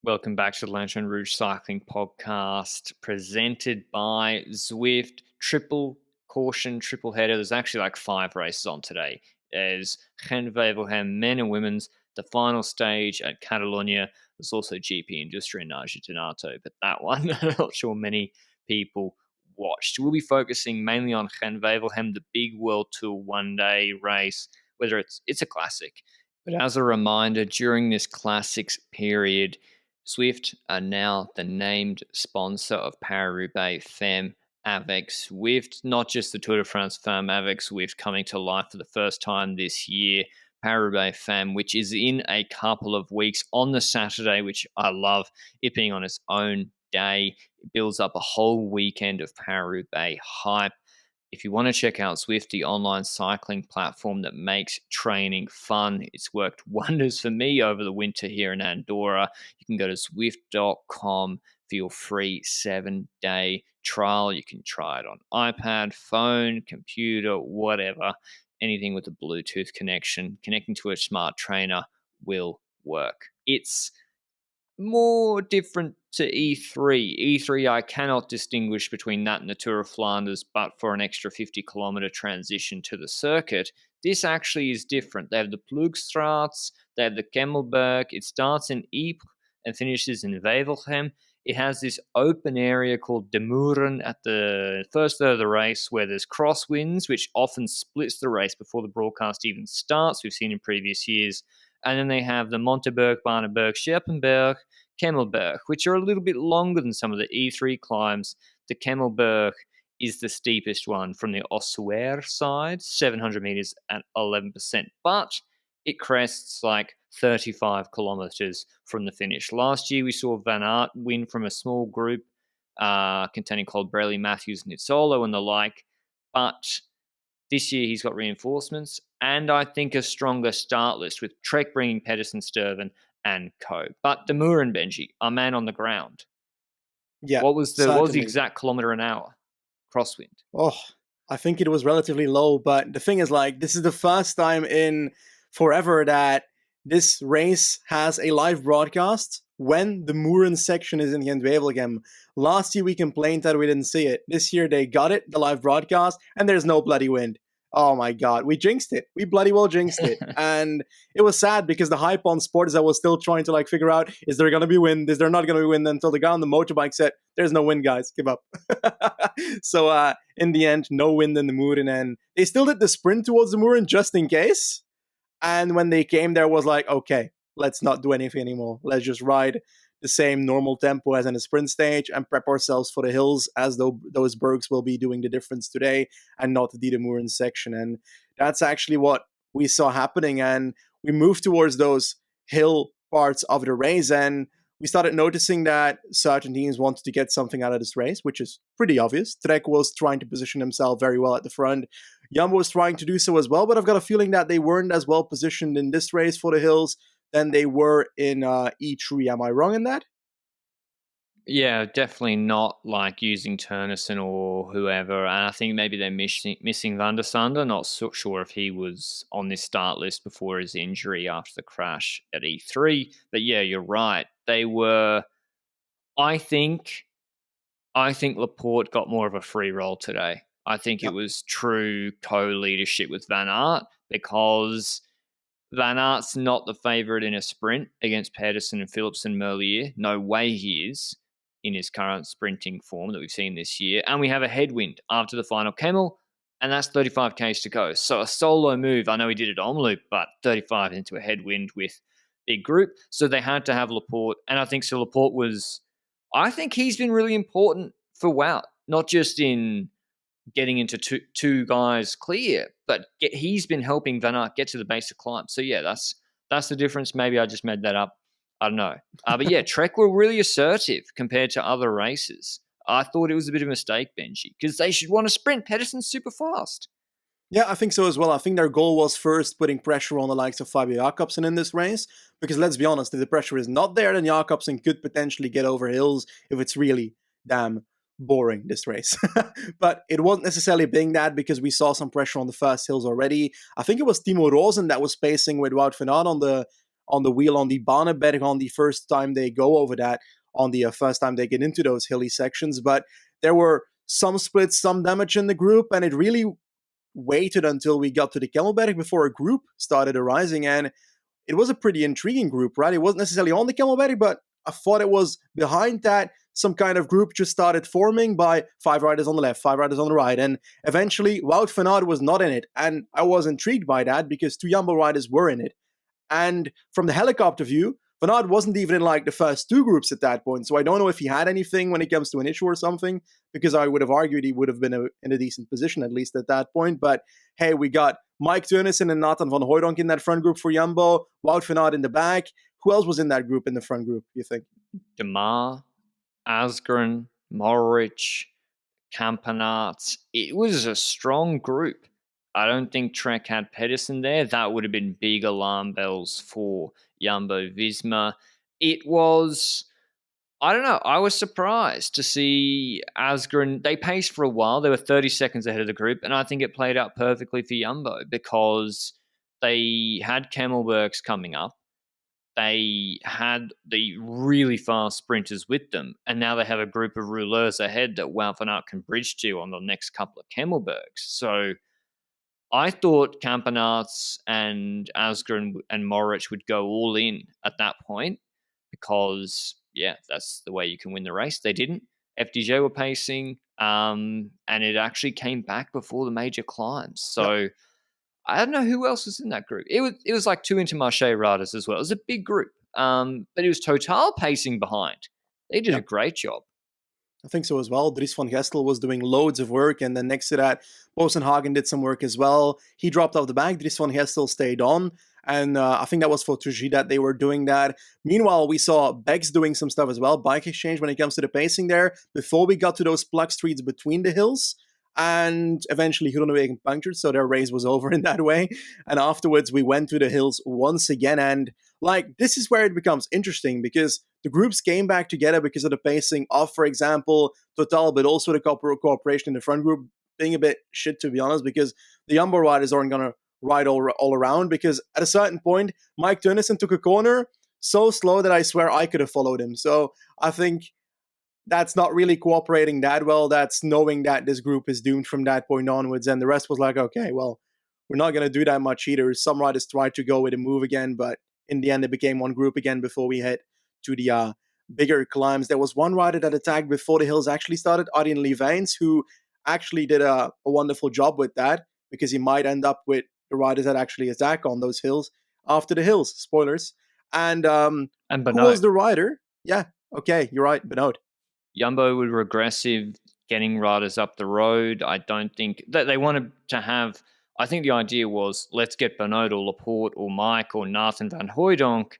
Welcome back to the Lanterne Rouge Cycling Podcast, presented by Zwift. Triple caution, triple header. There's actually like 5 races on today. There's Gent-Wevelgem, men and women's, the final stage at Catalonia. There's also GP Industria in Argentina, but that one, I'm not sure many people watched. We'll be focusing mainly on Gent-Wevelgem, the big World Tour one-day race, whether it's a classic. But as a reminder, during this classics period, Zwift are now the named sponsor of Paris-Roubaix Femme avec Zwift, not just the Tour de France Femme avec Zwift coming to life for the first time this year. Paris-Roubaix Femme, which is in a couple of weeks on the Saturday, which I love, it being on its own day. It builds up a whole weekend of Paris-Roubaix hype. If you want to check out Zwift, the online cycling platform that makes training fun, it's worked wonders for me over the winter here in Andorra. You can go to Zwift.com for your free 7-day trial. You can try it on iPad, phone, computer, whatever. Anything with a Bluetooth connection, connecting to a smart trainer will work. It's more different to E3. E3, I cannot distinguish between that and the Tour of Flanders, but for an extra 50-kilometer transition to the circuit, this actually is different. They have the Plugstraats, they have the Kemmelberg. It starts in Ypres and finishes in Wevelgem. It has this open area called De Muren at the first third of the race where there's crosswinds, which often splits the race before the broadcast even starts. We've seen in previous years. And then they have the Monteberg, Barneberg, Scherpenberg, Kemmelberg, which are a little bit longer than some of the E3 climbs. The Kemmelberg is the steepest one from the Ossuaire side, 700 meters at 11%, but it crests like 35 kilometers from the finish. Last year, we saw Van Aert win from a small group containing Colbrelli, Matthews, Nizzolo, and the like, but this year he's got reinforcements and I think a stronger start list with Trek bringing Pedersen, Sturven, and co. But the Muren, Benji, our man on the ground. Yeah, What was the certainly. exact kilometer an hour crosswind? Oh, I think it was relatively low, but the thing is, like, this is the first time in forever that this race has a live broadcast when the Muren section is in Gent-Wevelgem. Last year we complained that we didn't see it. This year they got it, the live broadcast, and there's no bloody wind. Oh my god, we jinxed it. We bloody well jinxed it. And it was sad because the hype on sport is I was still trying to figure out, is there gonna be wind? Is there not gonna be wind? Until the guy on the motorbike said, there's no wind, guys, give up. So in the end, no wind in the Muren, and they still did the sprint towards the Muren just in case. And when they came there was like, okay, let's not do anything anymore. Let's just ride the same normal tempo as in the sprint stage and prep ourselves for the hills, as though those bergs will be doing the difference today and not the Muren section. And that's actually what we saw happening. And we moved towards those hill parts of the race, and we started noticing that certain teams wanted to get something out of this race, which is pretty obvious. Trek was trying to position himself very well at the front. Jumbo was trying to do so as well, but I've got a feeling that they weren't as well positioned in this race for the hills than they were in E3. Am I wrong in that? Yeah, definitely not like using Turnison or whoever. And I think maybe they're missing Van der Sande. Not so sure if he was on this start list before his injury after the crash at E3. But yeah, you're right. They were, I think Laporte got more of a free roll today. I think it was true co-leadership with Van Aert because Van Aert's not the favourite in a sprint against Pedersen and Phillips and Merlier. No way he is in his current sprinting form that we've seen this year. And we have a headwind after the final Kemmel, and that's 35 Ks to go. So a solo move, I know he did it on loop, but 35 into a headwind with big group. So they had to have Laporte. And I think so Laporte was, I think he's been really important for Wout, not just in getting into two guys clear, but he's been helping Van Aert get to the base of climb. So yeah, that's the difference. Maybe I just made that up. I don't know. But yeah, Trek were really assertive compared to other races. I thought it was a bit of a mistake, Benji, because they should want to sprint. Pedersen's super fast. Yeah, I think so as well. I think their goal was first putting pressure on the likes of Fabio Jakobsen in this race, because let's be honest, if the pressure is not there, then Jakobsen could potentially get over hills if it's really damn boring, this race. But it wasn't necessarily being that, because we saw some pressure on the first hills already. I think it was Timo Rosen that was pacing with Wout van Aert on the wheel on the Banneberg on the first time they go over that, on the first time they get into those hilly sections. But there were some splits, some damage in the group, and it really waited until we got to the Camelberg before a group started arising. And it was a pretty intriguing group, right? It wasn't necessarily on the Camelberg, but I thought it was behind that. Some kind of group just started forming by 5 riders on the left, 5 riders on the right. And eventually, Wout van Aert was not in it. And I was intrigued by that because 2 Jumbo riders were in it. And from the helicopter view, Van Aert wasn't even in like the first 2 groups at that point. So I don't know if he had anything when it comes to an issue or something, because I would have argued he would have been in a decent position, at least at that point. But hey, we got Mike Teunissen and Nathan van Hooijdonk in that front group for Jumbo, Wout van Aert in the back. Who else was in that group, in the front group, you think? De Maar, Asgreen, Mohoric, Campenaerts. It was a strong group. I don't think Trek had Pedersen there. That would have been big alarm bells for Jumbo-Visma. It was, I don't know, I was surprised to see Asgreen. They paced for a while. They were 30 seconds ahead of the group, and I think it played out perfectly for Jumbo because they had Kemmelbergs coming up. They had the really fast sprinters with them, and now they have a group of rouleurs ahead that Wout van Aert can bridge to on the next couple of Kemmelbergs. So I thought Campenaerts and Asgreen and Mohoric would go all in at that point because, yeah, that's the way you can win the race. They didn't. FDJ were pacing, and it actually came back before the major climbs. So Yep. I don't know who else was in that group. It was like 2 Intermarché riders as well. It was a big group, but it was Total pacing behind. They did a Yep. great job. I think so as well. Dries van Gestel was doing loads of work, and then next to that, Bosenhagen did some work as well. He dropped off the back. Dries van Gestel stayed on, and I think that was for Tougy that they were doing that. Meanwhile, we saw Bex doing some stuff as well, bike exchange when it comes to the pacing there, before we got to those plug streets between the hills. And eventually, Groenewegen punctured, so their race was over in that way. And afterwards, we went to the hills once again, and like, this is where it becomes interesting because the groups came back together because of the pacing of, for example, Total, but also the cooperation in the front group being a bit shit, to be honest, because the Jumbo riders aren't going to ride all around. Because at a certain point, Mike Teunissen took a corner so slow that I swear I could have followed him. So I think that's not really cooperating that well. That's knowing that this group is doomed from that point onwards. And the rest was like, okay, well, we're not going to do that much either. Some riders tried to go with a move again, but in the end, it became one group again before we hit to the bigger climbs. There was one rider that attacked before the hills actually started, Arjen Lewijns, who actually did a wonderful job with that because he might end up with the riders that actually attack on those hills after the hills. Spoilers. And And who was Benoit. the rider? Yeah, okay, you're right, Benoit. Jumbo were regressive, getting riders up the road. I don't think that they wanted to have. I think the idea was let's get Benoit or Laporte or Mike or Nathan van Hooijdonk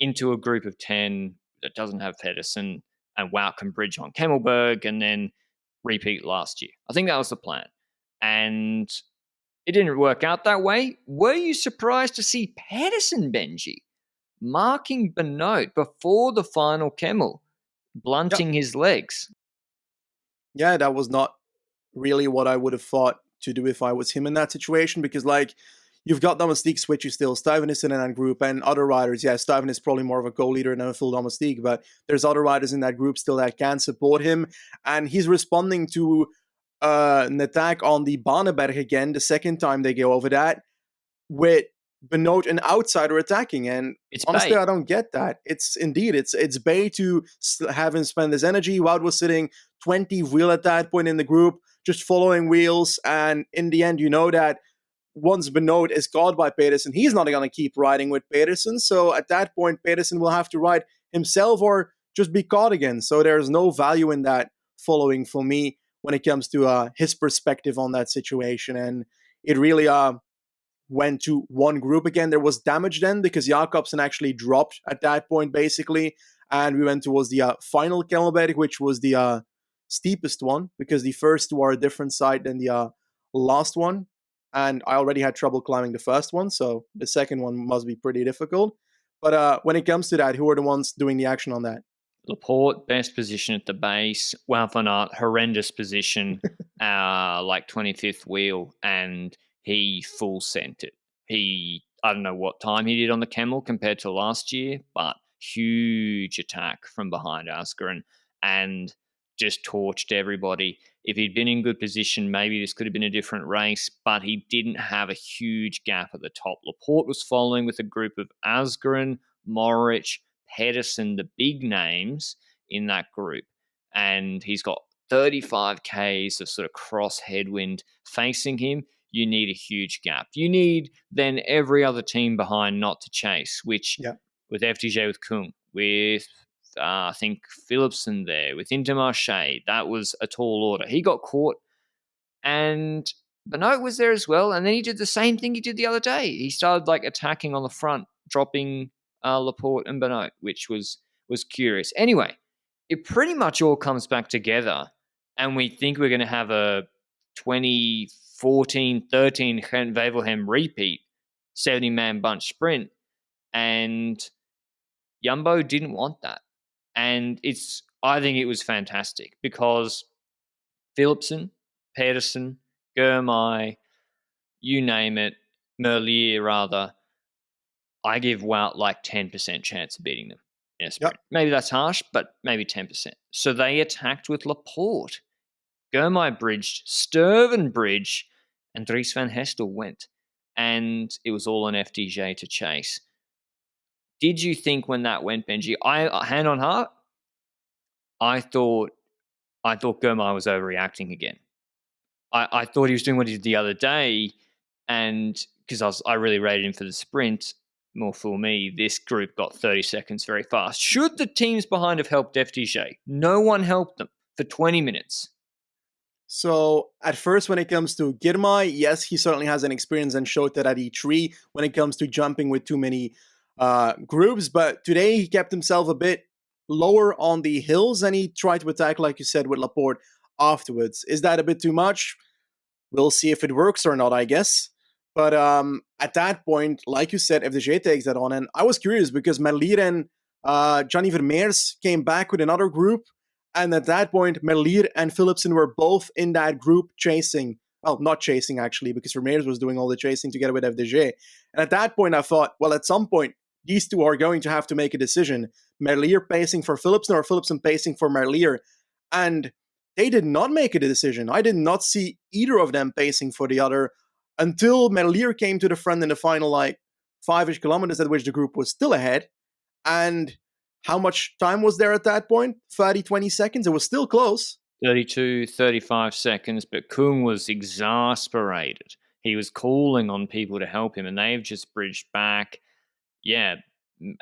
into a group of 10 that doesn't have Pedersen, and Wout can bridge on Kemmelberg and then repeat last year. I think that was the plan. And it didn't work out that way. Were you surprised to see Pedersen, Benji, marking Benoit before the final Kemmel, blunting his legs? Yeah, that was not really what I would have thought to do if I was him in that situation, because like you've got Domestique switches still, Stuyven is in that group, and other riders. Yeah, Stuyven is probably more of a co-leader than a full Domestique, but there's other riders in that group still that can support him, and he's responding to an attack on the Banneberg again, the second time they go over that, with Benoit an outsider attacking, and It's honestly, bait. I don't get that. It's Bay to have him spend his energy. Wout was sitting 20 wheel at that point in the group, just following wheels, and in the end, you know that once Benoit is caught by Pedersen, he's not going to keep riding with Pedersen. So at that point, Pedersen will have to ride himself or just be caught again. So there's no value in that following for me when it comes to his perspective on that situation, and it really went to one group again. There was damage then because Jakobsen actually dropped at that point, basically. And we went towards the final Kemmelberg, which was the steepest one because the first two are a different side than the last one. And I already had trouble climbing the first one, so the second one must be pretty difficult. But when it comes to that, who are the ones doing the action on that? Laporte, best position at the base. Wout van Aert, horrendous position, like 25th wheel, and he full sent it. I don't know what time he did on the Camel compared to last year, but huge attack from behind Asgreen and just torched everybody. If he'd been in good position, maybe this could have been a different race, but he didn't have a huge gap at the top. Laporte was following with a group of Asgreen, Morich, Pedersen, the big names in that group. And he's got 35 Ks of sort of cross headwind facing him. You need a huge gap. You need then every other team behind not to chase, which with FDJ, with Kung, with I think Philipsen there, with Intermarché, that was a tall order. He got caught, and Benoit was there as well, and then he did the same thing he did the other day. He started like attacking on the front, dropping Laporte and Benoit, which was curious. Anyway, it pretty much all comes back together, and we think we're going to have a 2014-13 Gent-Wevelgem repeat, 70-man bunch sprint, and Jumbo didn't want that. And I think it was fantastic because Philipsen, Pedersen, Girmay, you name it, Merlier rather, I give Wout like 10% chance of beating them in a sprint. Maybe that's harsh, but maybe 10%. So they attacked with Laporte. Girmay bridged, Sturven bridged, and Dries van Hestel went. And it was all on FDJ to chase. Did you think when that went, Benji, hand on heart, I thought Girmay was overreacting again. I thought he was doing what he did the other day, and because I really rated him for the sprint, more for me, this group got 30 seconds very fast. Should the teams behind have helped FDJ? No one helped them for 20 minutes. So at first, when it comes to Girmay, yes, he certainly has an experience and showed that at E3 when it comes to jumping with too many groups. But today he kept himself a bit lower on the hills and he tried to attack, like you said, with Laporte afterwards. Is that a bit too much? We'll see if it works or not, I guess. But at that point, like you said, FDJ takes that on. And I was curious because Merlier and Johnny Vermeers came back with another group. And at that point, Merlier and Philipsen were both in that group chasing. Well, not chasing, actually, because Vermeers was doing all the chasing together with FDJ. And at that point, I thought, well, at some point, these two are going to have to make a decision. Merlier pacing for Philipsen or Philipsen pacing for Merlier. And they did not make a decision. I did not see either of them pacing for the other until Merlier came to the front in the final, 5-ish kilometers at which the group was still ahead. And how much time was there at that point? 30, 20 seconds? It was still close. 32, 35 seconds, but Kung was exasperated. He was calling on people to help him, and they've just bridged back. Yeah,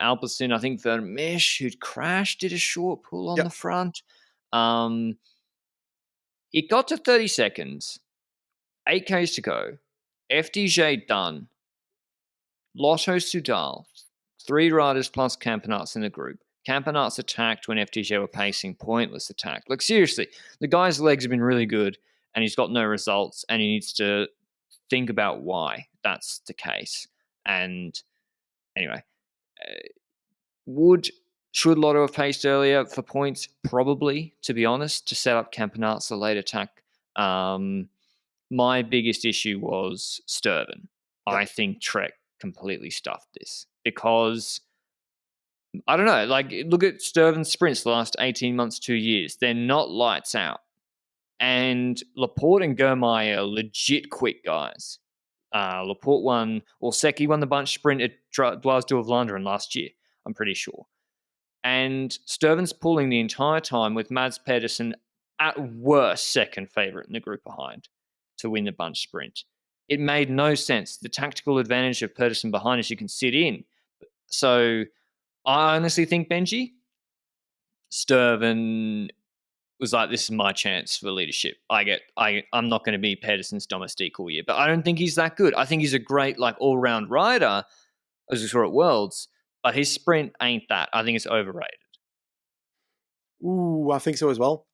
Alpecin, I think Vermeesch, who'd crashed, did a short pull on the front. It got to 30 seconds, 8 Ks to go, FDJ done, Lotto Soudal, 3 riders plus Campenaerts in the group. Campenaerts attacked when FDJ were pacing, pointless attack. Look, seriously, the guy's legs have been really good and he's got no results and he needs to think about why that's the case. And anyway, should Lotto have paced earlier for points? Probably, to be honest, to set up Campenaerts a late attack. My biggest issue was Sturven. I think Trek completely stuffed this because I don't know, look at Sturven's sprints the last 18 months, 2 years. They're not lights out. And Laporte and Girmay are legit quick guys. Laporte won, or Secchi won the bunch sprint at Dwars du Vlaanderen last year, I'm pretty sure. And Sturven's pulling the entire time with Mads Pedersen at worst second favourite in the group behind to win the bunch sprint. It made no sense. The tactical advantage of Pedersen behind is you can sit in. So I honestly think, Benji, Sturven was like, this is my chance for leadership. I'm not going to be Pedersen's domestique all year, but I don't think he's that good. I think he's a great all-round rider, as we saw at Worlds, but his sprint ain't that. I think it's overrated. Ooh, I think so as well.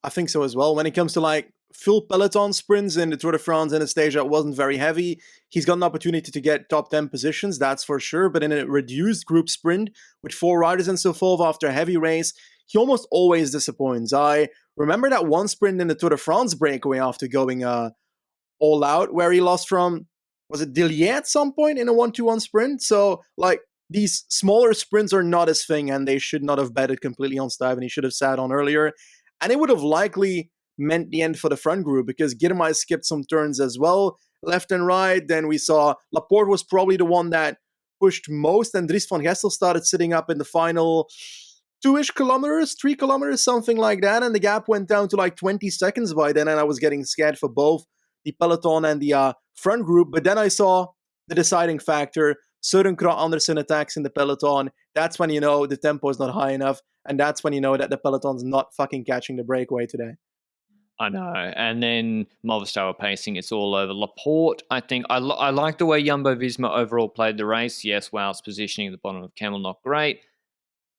When it comes to full peloton sprints in the Tour de France and Anastasia, it wasn't very heavy. He's got an opportunity to get top 10 positions, that's for sure. But in a reduced group sprint with 4 riders and so forth after a heavy race, he almost always disappoints. I remember that one sprint in the Tour de France breakaway after going all out, where he lost from was it Dillier at some point in a 1-2-1 sprint? So, like, these smaller sprints are not his thing, and they should not have betted completely on Stuyven. He should have sat on earlier. And it would have likely meant the end for the front group because Girmay skipped some turns as well, left and right. Then we saw Laporte was probably the one that pushed most, and Dries van Gestel started sitting up in the final 2-ish kilometers, 3 kilometers, something like that. And the gap went down to like 20 seconds by then, and I was getting scared for both the peloton and the front group. But then I saw the deciding factor. Søren Andersen attacks in the peloton. That's when you know the tempo is not high enough, and that's when you know that the peloton's not fucking catching the breakaway today. I know. And then Movistar were pacing. It's all over. Laporte, I think, I like the way Jumbo-Visma overall played the race. Yes, Wout's positioning at the bottom of Camel, not great.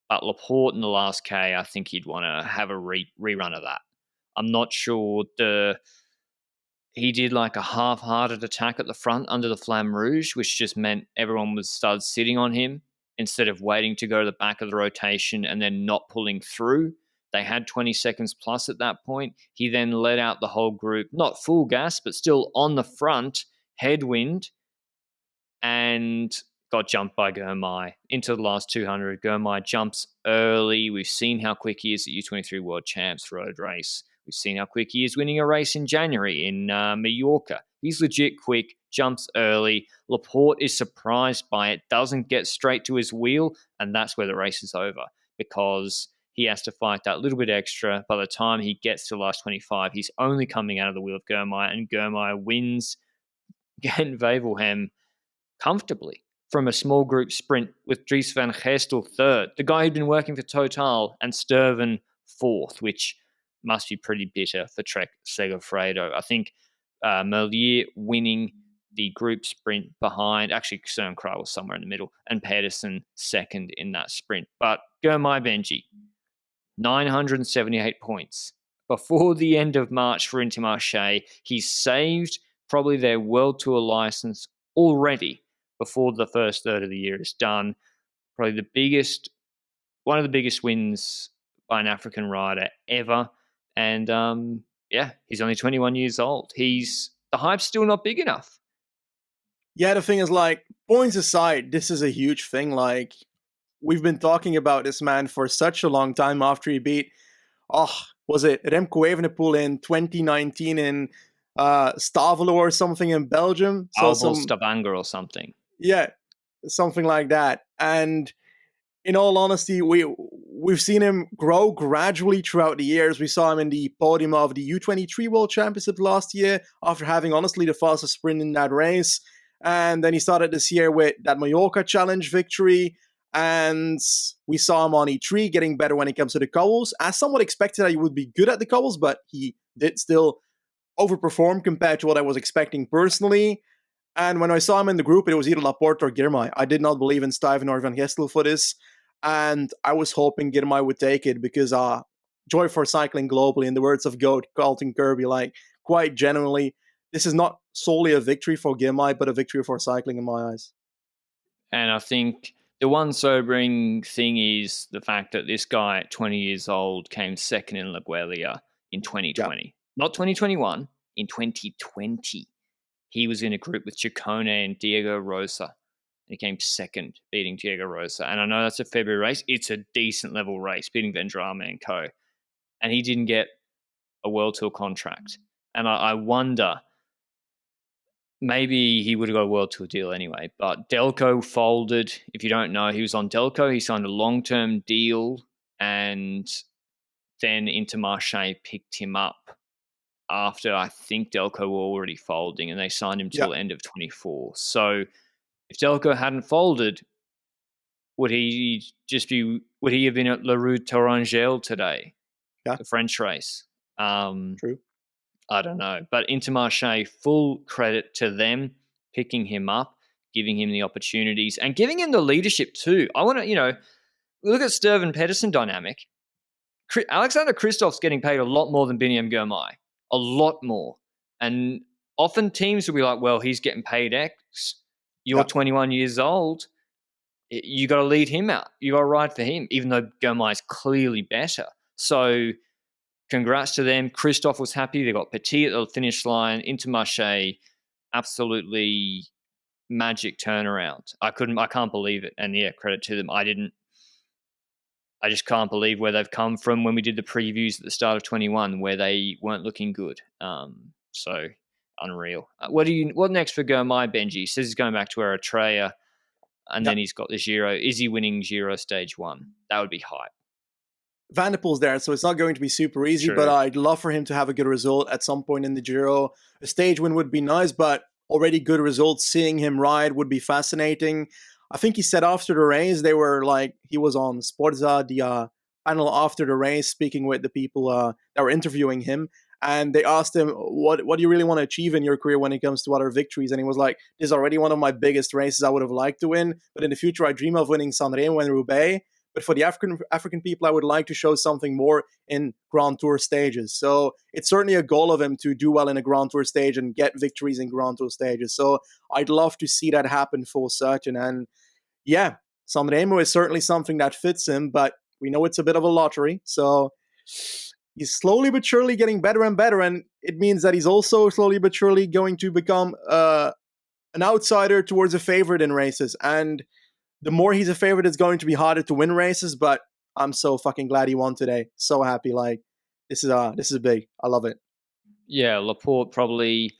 But Laporte in the last K, I think he'd want to have a rerun of that. I'm not sure he did like a half-hearted attack at the front under the Flamme Rouge, which just meant everyone was started sitting on him instead of waiting to go to the back of the rotation and then not pulling through. They had 20 seconds plus at that point. He then let out the whole group, not full gas, but still on the front, headwind, and got jumped by Girmay into the last 200. Girmay jumps early. We've seen how quick he is at U23 World Champs road race. We've seen how quick he is winning a race in January in Mallorca. He's legit quick, jumps early. Laporte is surprised by it, doesn't get straight to his wheel, and that's where the race is over because he has to fight that little bit extra. By the time he gets to the last 25, he's only coming out of the wheel of Girmay, and Girmay wins Gent-Wevelgem comfortably from a small group sprint with Dries van Gestel third, the guy who'd been working for Total, and Stuyven fourth, which must be pretty bitter for Trek Segafredo. I think Merlier winning the group sprint behind, actually Søren Kragh was somewhere in the middle, and Pedersen second in that sprint. But Girmay Benji, 978 points. Before the end of March for Intermarché, he's saved probably their World Tour license already before the first third of the year is done. Probably one of the biggest wins by an African rider ever. And he's only 21 years old. The hype's still not big enough. Yeah, the thing is, like, points aside, this is a huge thing. Like, we've been talking about this man for such a long time after he beat, was it Remco Evenepoel in 2019 in Stavelo or something in Belgium? Stavanger or something. Yeah, something like that. And in all honesty, we've seen him grow gradually throughout the years. We saw him in the podium of the U23 World Championship last year after having, honestly, the fastest sprint in that race. And then he started this year with that Mallorca Challenge victory. And we saw him on E3 getting better when it comes to the cobbles. I somewhat expected that he would be good at the cobbles, but he did still overperform compared to what I was expecting personally. And when I saw him in the group, it was either Laporte or Girmay. I did not believe in Stuyven or Van Gestel for this. And I was hoping Girmay would take it because joy for cycling globally, in the words of GOAT, Carlton Kirby, like, quite genuinely, this is not solely a victory for Girmay, but a victory for cycling in my eyes. And I think the one sobering thing is the fact that this guy at 20 years old came second in La Guelia in 2020. Yeah. Not 2021, in 2020. He was in a group with Ciccone and Diego Rosa. He came second, beating Diego Rosa. And I know that's a February race. It's a decent level race, beating Vendrame and co. And he didn't get a World Tour contract. And I wonder, maybe he would have got a World Tour deal anyway. But Delco folded. If you don't know, he was on Delco. He signed a long-term deal. And then Intermarché picked him up after I think Delco were already folding, and they signed him till the end of 24. So if Delco hadn't folded, would he have been at La Route Tourangelle today? Yeah. The French race. True. I don't know. But Intermarché, full credit to them picking him up, giving him the opportunities, and giving him the leadership too. I want to, look at Stuyven Pedersen dynamic. Alexander Kristoff's getting paid a lot more than Biniam Girmay. A lot more. And often teams will be like, well, he's getting paid X. You're 21 years old. You got to lead him out. You got to ride for him, even though Girmay's clearly better. So congrats to them. Kristoff was happy. They got Petit at the finish line. Intermarché absolutely magic turnaround. I can't believe it. And yeah, credit to them. I just can't believe where they've come from when we did the previews at the start of 21, where they weren't looking good. So unreal. What next for Girmay, Benji? He says he's going back to Eritrea, and then he's got the Giro. Is he winning Giro stage 1? That would be hype. Van der Poel's there, so it's not going to be super easy, True. but I'd love for him to have a good result at some point in the Giro. A stage win would be nice, but already good results, seeing him ride would be fascinating. I think he said after the race, they were like, he was on Sporza, the panel after the race, speaking with the people that were interviewing him. And they asked him, what do you really want to achieve in your career when it comes to other victories? And he was like, this is already one of my biggest races I would have liked to win. But in the future, I dream of winning Sanremo and Roubaix. But for the African people, I would like to show something more in Grand Tour stages. So it's certainly a goal of him to do well in a Grand Tour stage and get victories in Grand Tour stages. So I'd love to see that happen for certain. And yeah, Sanremo is certainly something that fits him, but we know it's a bit of a lottery. So he's slowly but surely getting better and better. And it means that he's also slowly but surely going to become an outsider towards a favorite in races. And the more he's a favorite, it's going to be harder to win races, but I'm so fucking glad he won today. So happy. Like, this is big. I love it. Yeah, Laporte he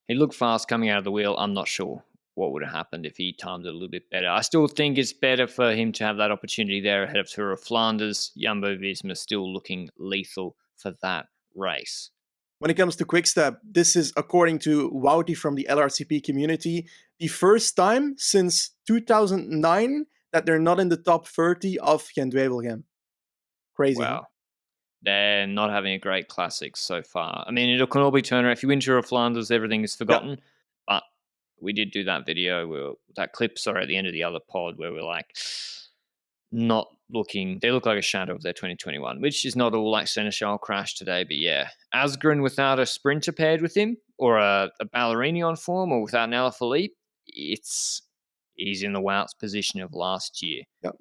looked fast coming out of the wheel. I'm not sure what would have happened if he timed it a little bit better. I still think it's better for him to have that opportunity there ahead of Tour of Flanders. Jumbo-Visma still looking lethal for that race. When it comes to Quickstep, this is, according to Wouty from the LRCP community, the first time since 2009 that they're not in the top 30 of Gent-Wevelgem. Crazy. Wow. Huh? They're not having a great classic so far. I mean, it can all be turnaround. If you win Tour of Flanders, everything is forgotten. Yep. But we did do that video, that clip, at the end of the other pod, where we're like, not looking, they look like a shadow of their 2021, which is not all like Seneschal crash today. But yeah, Asgreen without a sprinter paired with him, or a Ballerini on form, or without an Alaphilippe, he's in the Wout's position of last year. Yep.